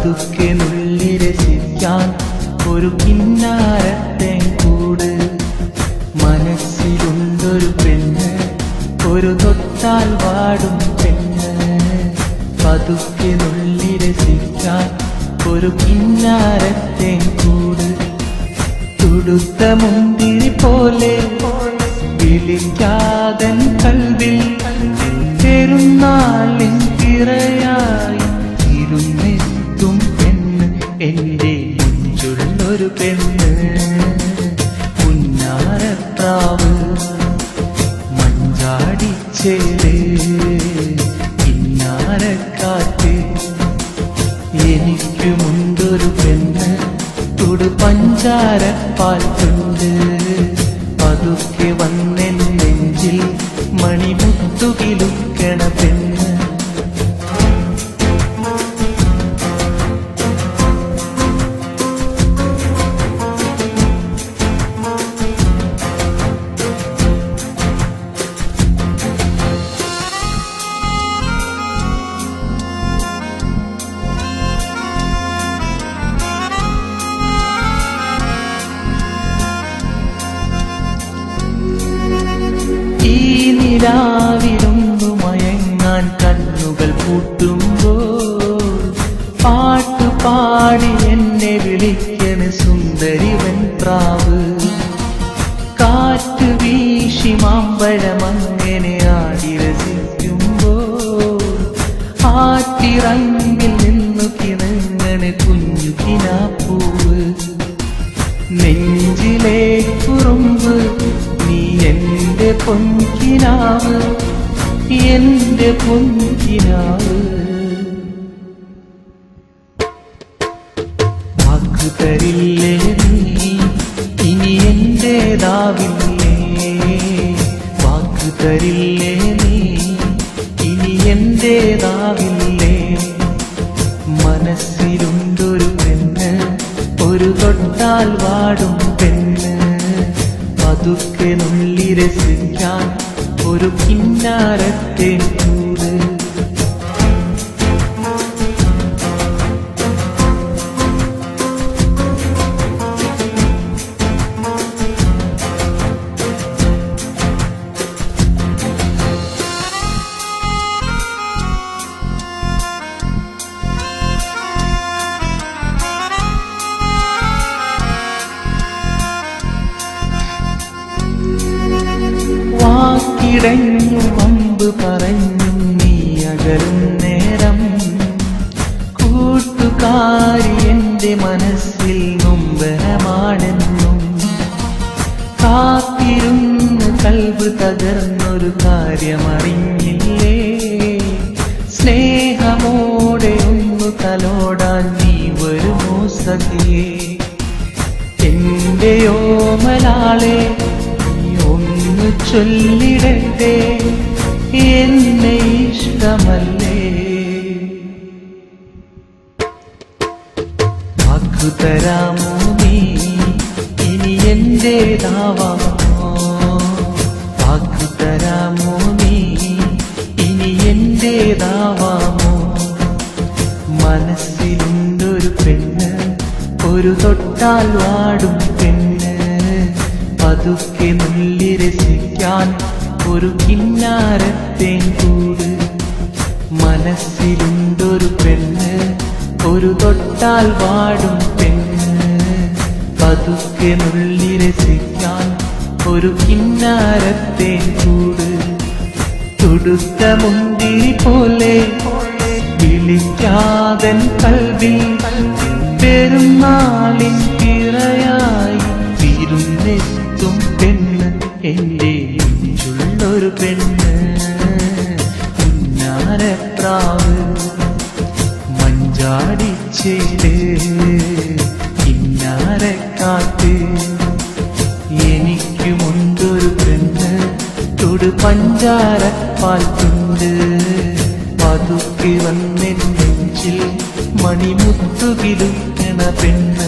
പതുക്കെ നുള്ളി രസിക്കാൻ ഒരു കിന്നാരത്തെ കൂട്. മനസ്സിലുണ്ടൊരു പെണ്ണ്, ഒരു തൊട്ടാൽ വാടും പെണ്ണ്. പതുക്കെ നുള്ളി രസിക്കാൻ ഒരു കിന്നാരത്തെ കൂട്. തുടുത്ത മുന്തിരി പോലെ വിളിക്കാതൻ കൽവിൽ പെരുന്നാളിൻ തിറയായി ഇരുന്നെത്തും പെണ്ണ്, എന്റെ മുഞ്ചുള്ളൊരു പെണ്ണ്. പുന്നാരപ്രാവ് മഞ്ചാടിച്ചേര് കിന്നാരക്കാറ്റ്. എനിക്കുമുണ്ടൊരു പെണ്ണ്, തുടു പഞ്ചാരപ്പാൽ കൊണ്ട്. പതുക്കെ വന്നെൻ നെഞ്ചിൽ മണിമുത്തുകിലുക്കണ പെണ്ണ്. രാവിലൊന്നു മയങ്ങാൻ കണ്ണുകൾ പൂട്ടുമ്പോൾ പാട്ടുപാടി എന്നെ വിളിക്കണ് സുന്ദരി വെൺപ്രാവ്. കാറ്റ് വീശി മാമ്പഴമങ്ങനെ ആടി രസിക്കുമ്പോൾ ആറ്റിറങ്ങിൽ നിന്നു കിണങ്ങണ് കുഞ്ഞു കിനാപ്പൂവ്. നെഞ്ചിലെ കുറുമ്പ് നീ എന്റെ പൊൻകിനാവ്, എന്റെ പൊൻകിനാവ്. വാക്കു തരില്ലേ നീ ഇനി എന്റേതാവില്ലേ. വാക്കു തരില്ലേ നീ ഇനി എന്റേതാവില്ലേ. മനസ്സിലുണ്ടൊരു പെണ്ണ്, ഒരു തൊട്ടാൽ വാടും പെണ്ണ്. പതുക്കെ നുള്ളി രസിക്കാൻ ഒരു കിന്നാരത്തെ കൂട്. വാക്കിടഞ്ഞു വമ്പ് പറഞ്ഞും നീ അകലും നേരം. കൂട്ടുകാരി എന്റെ മനസ്സിൽ നൊമ്പരമാണെന്നും. കാത്തിരുന്ന് കൽബ് തകർന്നൊരു കാര്യമറിഞ്ഞില്ലേ. സ്നേഹമോടെ ഒന്ന് തലോടാൻ നീ വരുമോ സഖിയേ. എന്റെ ഓമലാളെ ഒന്ന് ചൊല്ലിടട്ടെ, എന്നെ ഇഷ്ടമല്ലേ. വാക്കു തരാമോ നീ ഇനി എന്റേതാവാമോ. വാക്കു തരാമോ നീ ഇനി എന്റേതാവാമോ. മനസ്സിലുണ്ടൊരു പെണ്ണ്, ഒരു തൊട്ടാൽ വാടും പെണ്ണ്. പതുക്കെ നുള്ളി രസിക്കാൻ ഒരു കിന്നാരത്തെ കൂട്. മനസ്സിലുണ്ടൊരു പെണ്ണ്, ഒരു തൊട്ടാൽ വാടും പെണ്ണ്. പതുക്കെ നുള്ളി രസിക്കാൻ ഒരു കിന്നാരത്തെ കൂട്. തുടുത്ത മുന്തിരി പോലെ വിളിക്കാതൻ കൽവിൽ പെരുന്നാളിൻ തിറയായി വിരുന്നെത്തും പെണ്ണ്, എന്റെ നെഞ്ചുള്ളൊരു പെണ്ണ്. കിന്നാരപ്രാവ് മഞ്ചാടിച്ചേര് കിന്നാരക്കാറ്റ്. എനിക്കുമുണ്ടൊരു പെണ്ണ്, തുടു പഞ്ചാരപ്പാൽ കൊണ്ട്. പതുക്കെ വന്നെൻ നെഞ്ചിൽ മണിമുത്തുകിലുക്കണ പെണ്ണ്.